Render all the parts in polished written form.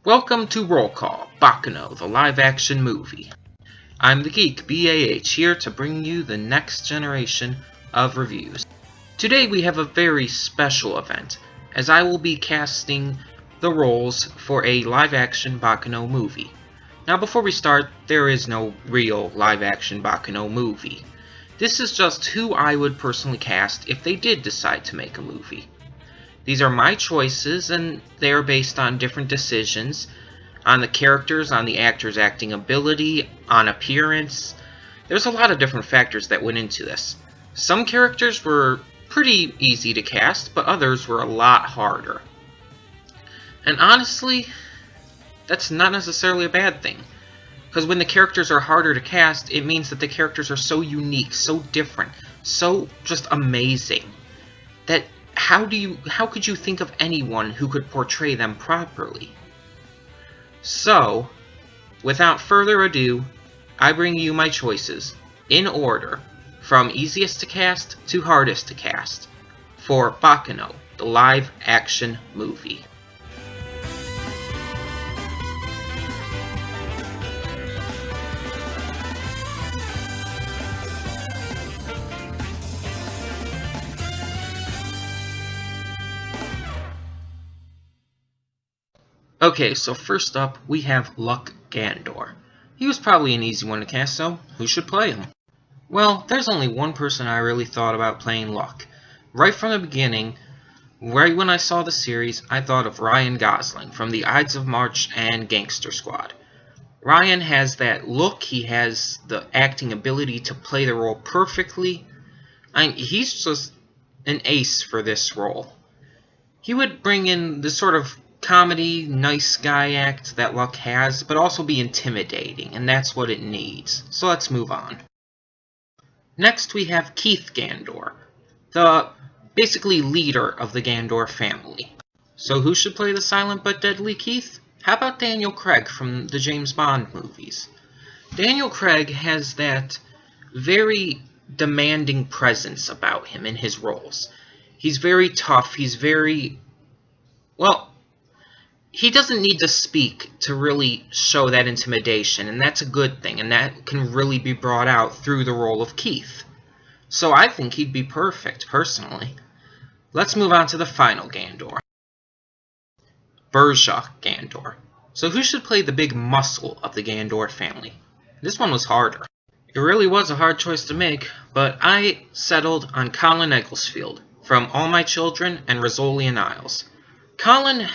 Welcome to Roll Call, Baccano, the live-action movie. I'm the Geek, BAH, here to bring you the next generation of reviews. Today we have a very special event, as I will be casting the roles for a live-action Baccano movie. Now before we start, there is no real live-action Baccano movie. This is just who I would personally cast if they did decide to make a movie. These are my choices, and they are based on different decisions, on the characters, on the actor's acting ability, on appearance. There's a lot of different factors that went into this. Some characters were pretty easy to cast, but others were a lot harder. And honestly, that's not necessarily a bad thing. Because when the characters are harder to cast, it means that the characters are so unique, so different, so just amazing, that how could you think of anyone who could portray them properly? So, without further ado, I bring you my choices, in order, from easiest to cast to hardest to cast, for Baccano, the live-action movie. Okay, so first up, we have Luck Gandor. He was probably an easy one to cast, so who should play him? Well, there's only one person I really thought about playing Luck. Right from the beginning, right when I saw the series, I thought of Ryan Gosling from the Ides of March and Gangster Squad. Ryan has that look, he has the acting ability to play the role perfectly. He's just an ace for this role. He would bring in this sort of comedy, nice guy act that Luck has, but also be intimidating, and that's what it needs. So let's move on. Next we have Keith Gandor, the basically leader of the Gandor family. So who should play the silent but deadly Keith? How about Daniel Craig from the James Bond movies? Daniel Craig has that very demanding presence about him in his roles. He's very tough, he's very, well, he doesn't need to speak to really show that intimidation, and that's a good thing, and that can really be brought out through the role of Keith. So I think he'd be perfect, personally. Let's move on to the final Gandor. Berja Gandor. So who should play the big muscle of the Gandor family? This one was harder. It really was a hard choice to make, but I settled on Colin Egglesfield from All My Children and Rizzoli and Isles. Colin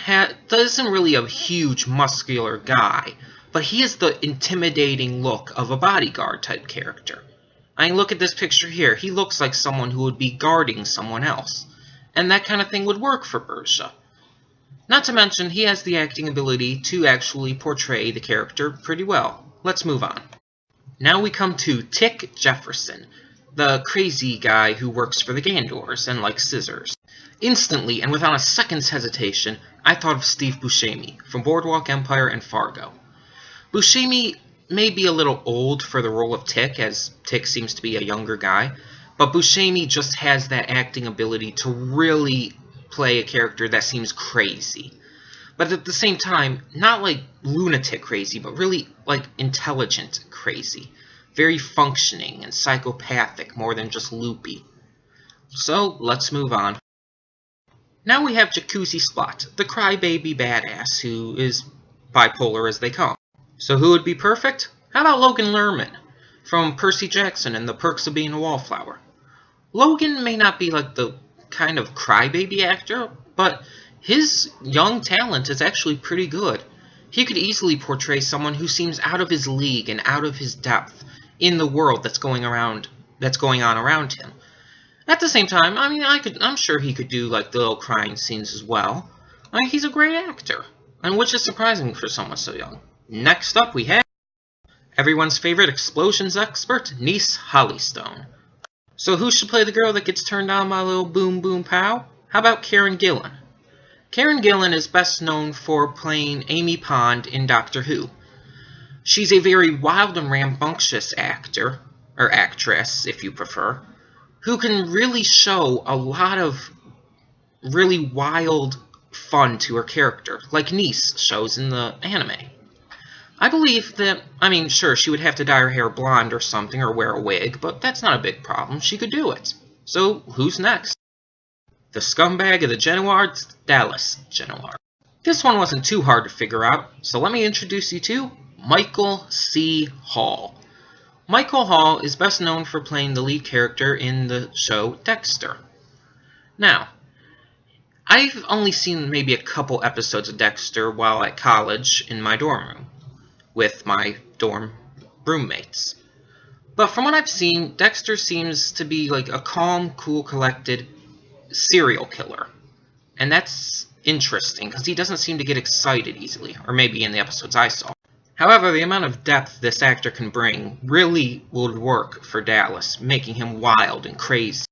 isn't really a huge, muscular guy, but he has the intimidating look of a bodyguard type character. I mean, look at this picture here. He looks like someone who would be guarding someone else. And that kind of thing would work for Berja. Not to mention, he has the acting ability to actually portray the character pretty well. Let's move on. Now we come to Tick Jefferson, the crazy guy who works for the Gandors and likes scissors. Instantly, and without a second's hesitation, I thought of Steve Buscemi from Boardwalk Empire and Fargo. Buscemi may be a little old for the role of Tick, as Tick seems to be a younger guy, but Buscemi just has that acting ability to really play a character that seems crazy. But at the same time, not like lunatic crazy, but really like intelligent crazy. Very functioning and psychopathic more than just loopy. So, let's move on. Now we have Jacuzzi Splott, the crybaby badass who is bipolar as they come. So who would be perfect? How about Logan Lerman from Percy Jackson and The Perks of Being a Wallflower? Logan may not be like the kind of crybaby actor, but his young talent is actually pretty good. He could easily portray someone who seems out of his league and out of his depth in the world that's going on around him. At the same time, I mean, I'm sure he could do like the little crying scenes as well. I mean, he's a great actor, and which is surprising for someone so young. Next up, we have everyone's favorite explosions expert, Nice Hollystone. So who should play the girl that gets turned on by a little boom boom pow? How about Karen Gillan? Karen Gillan is best known for playing Amy Pond in Doctor Who. She's a very wild and rambunctious actor, or actress if you prefer, who can really show a lot of really wild fun to her character, like Nice shows in the anime. I believe that, sure, she would have to dye her hair blonde or something, or wear a wig, but that's not a big problem. She could do it. So, who's next? The scumbag of the Genoards, Dallas Genoard. This one wasn't too hard to figure out, so let me introduce you to Michael C. Hall. Michael Hall is best known for playing the lead character in the show Dexter. Now, I've only seen maybe a couple episodes of Dexter while at college in my dorm room with my dorm roommates. But from what I've seen, Dexter seems to be like a calm, cool, collected serial killer. And that's interesting, because he doesn't seem to get excited easily, or maybe in the episodes I saw. However, the amount of depth this actor can bring really would work for Dallas, making him wild and crazy.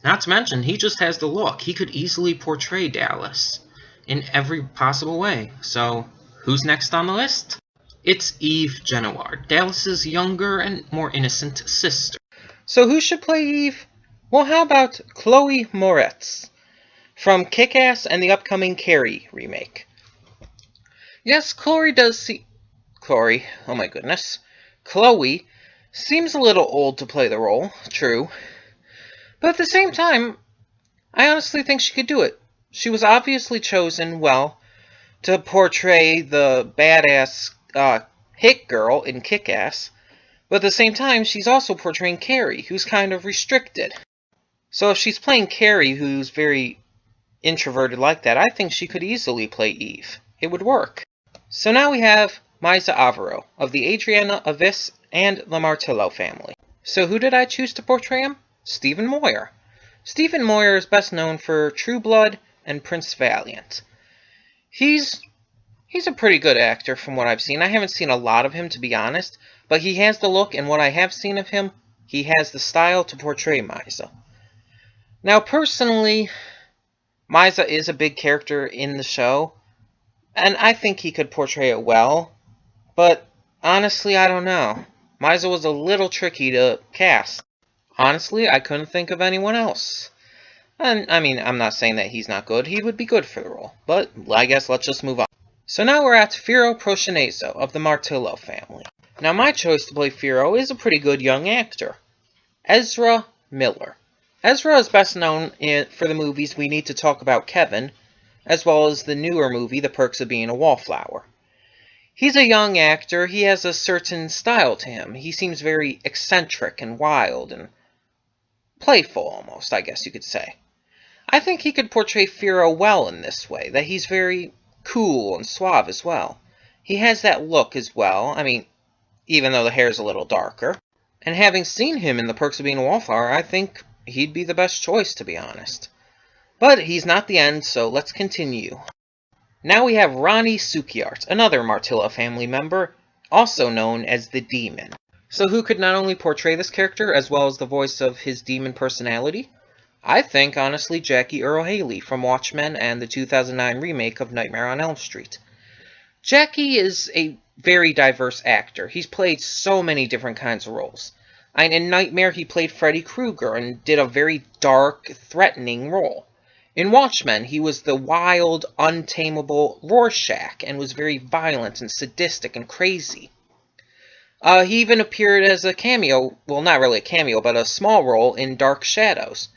Not to mention, he just has the look. He could easily portray Dallas in every possible way. So, who's next on the list? It's Eve Genoard, Dallas's younger and more innocent sister. So who should play Eve? Well, how about Chloe Moretz from Kick-Ass and the upcoming Carrie remake? Yes, Chloe, oh my goodness. Chloe seems a little old to play the role, true. But at the same time, I honestly think she could do it. She was obviously chosen, well, to portray the badass hit girl in Kick-Ass. But at the same time, she's also portraying Carrie, who's kind of restricted. So if she's playing Carrie, who's very introverted like that, I think she could easily play Eve. It would work. So now we have Misa Avaro, of the Adriana Avis and the Martillo family. So who did I choose to portray him? Stephen Moyer. Stephen Moyer is best known for True Blood and Prince Valiant. He's a pretty good actor from what I've seen. I haven't seen a lot of him, to be honest, but he has the look, and what I have seen of him, he has the style to portray Misa. Now, personally, Misa is a big character in the show, and I think he could portray it well, but honestly, I don't know. Misa was a little tricky to cast. Honestly, I couldn't think of anyone else. And, I'm not saying that he's not good. He would be good for the role, but I guess let's just move on. So now we're at Firo Proscienneso of the Martillo family. Now, my choice to play Firo is a pretty good young actor, Ezra Miller. Ezra is best known for the movies We Need to Talk About Kevin, as well as the newer movie The Perks of Being a Wallflower. He's a young actor. He has a certain style to him. He seems very eccentric and wild and playful almost, I guess you could say. I think he could portray Firo well in this way, that he's very cool and suave as well. He has that look as well, even though the hair's a little darker. And having seen him in The Perks of Being a Wallflower, I think he'd be the best choice, to be honest. But he's not the end, so let's continue. Now we have Ronnie Sukiart, another Martillo family member, also known as the Demon. So who could not only portray this character, as well as the voice of his demon personality? I think, honestly, Jackie Earle Haley from Watchmen and the 2009 remake of Nightmare on Elm Street. Jackie is a very diverse actor. He's played so many different kinds of roles. In Nightmare, he played Freddy Krueger and did a very dark, threatening role. In Watchmen, he was the wild, untamable Rorschach and was very violent and sadistic and crazy. He even appeared as a cameo, well, not really a cameo, but a small role in Dark Shadows,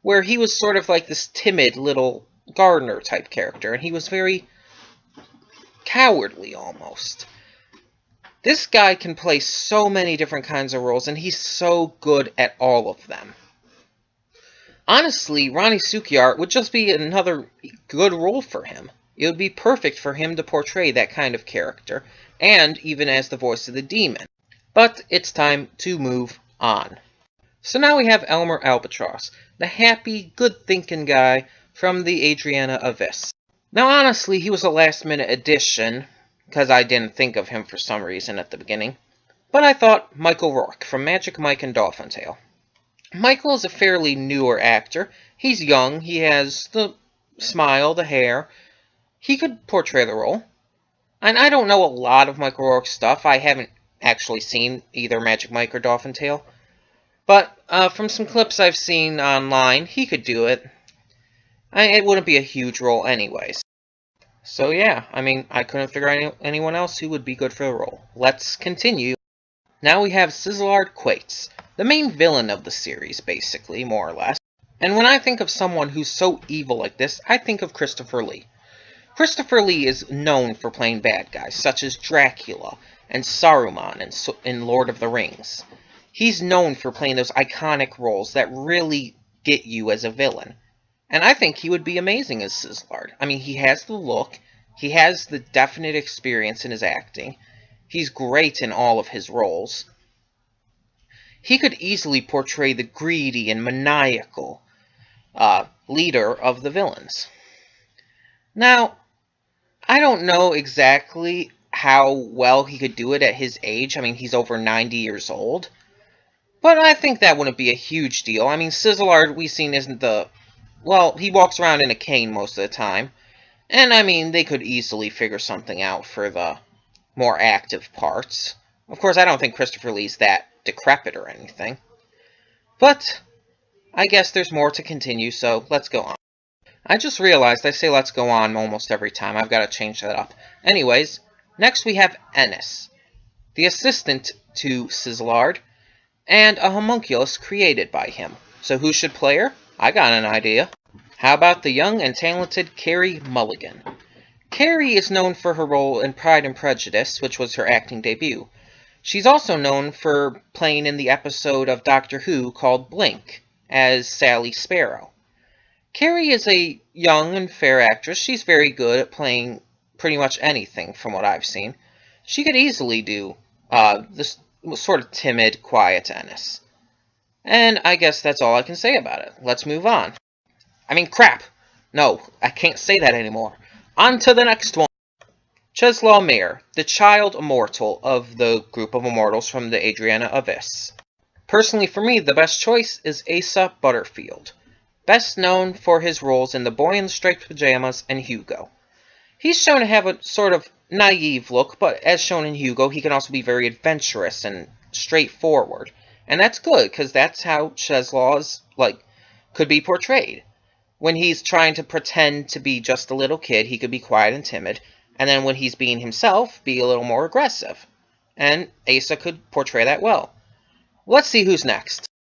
where he was sort of like this timid little gardener-type character, and he was very cowardly, almost. This guy can play so many different kinds of roles, and he's so good at all of them. Honestly, Ronnie Sukiart would just be another good role for him. It would be perfect for him to portray that kind of character, and even as the voice of the demon. But it's time to move on. So now we have Elmer Albatross, the happy, good-thinking guy from the Adriana Avis. Now honestly, he was a last-minute addition, because I didn't think of him for some reason at the beginning. But I thought Michael Rourke from Magic Mike and Dolphin Tale. Michael is a fairly newer actor. He's young, he has the smile, the hair. He could portray the role. And I don't know a lot of Michael Rourke's stuff. I haven't actually seen either Magic Mike or Dolphin Tale. But from some clips I've seen online, he could do it. It wouldn't be a huge role anyways. So yeah, I mean, I couldn't figure out anyone else who would be good for the role. Let's continue. Now we have Sizzlard Quates, the main villain of the series, basically, more or less. And when I think of someone who's so evil like this, I think of Christopher Lee. Christopher Lee is known for playing bad guys, such as Dracula and Saruman in Lord of the Rings. He's known for playing those iconic roles that really get you as a villain. And I think he would be amazing as Sizzlard. I mean, he has the look, he has the definite experience in his acting, he's great in all of his roles. He could easily portray the greedy and maniacal leader of the villains. Now, I don't know exactly how well he could do it at his age. I mean, he's over 90 years old. But I think that wouldn't be a huge deal. I mean, Sizzlard, we've seen, isn't the... Well, he walks around in a cane most of the time. And, I mean, they could easily figure something out for the more active parts. Of course, I don't think Christopher Lee's that decrepit or anything. But I guess there's more to continue, so let's go on. I just realized I say let's go on almost every time. I've got to change that up. Anyways, next we have Ennis, the assistant to Sizzlard, and a homunculus created by him. So who should play her? I got an idea. How about the young and talented Carey Mulligan? Carey is known for her role in Pride and Prejudice, which was her acting debut. She's also known for playing in the episode of Doctor Who called Blink as Sally Sparrow. Carey is a young and fair actress. She's very good at playing pretty much anything from what I've seen. She could easily do this sort of timid, quiet Ennis. And I guess that's all I can say about it. Let's move on. I mean, crap! No, I can't say that anymore. On to the next one. Cheslaw Mayer, the child immortal of the group of immortals from the Adriana Abyss. Personally, for me, the best choice is Asa Butterfield, best known for his roles in The Boy in the Striped Pajamas and Hugo. He's shown to have a sort of naive look, but as shown in Hugo, he can also be very adventurous and straightforward. And that's good, because that's how Cheslaw's, could be portrayed. When he's trying to pretend to be just a little kid, he could be quiet and timid. And then when he's being himself, be a little more aggressive. And Asa could portray that well. Let's see who's next.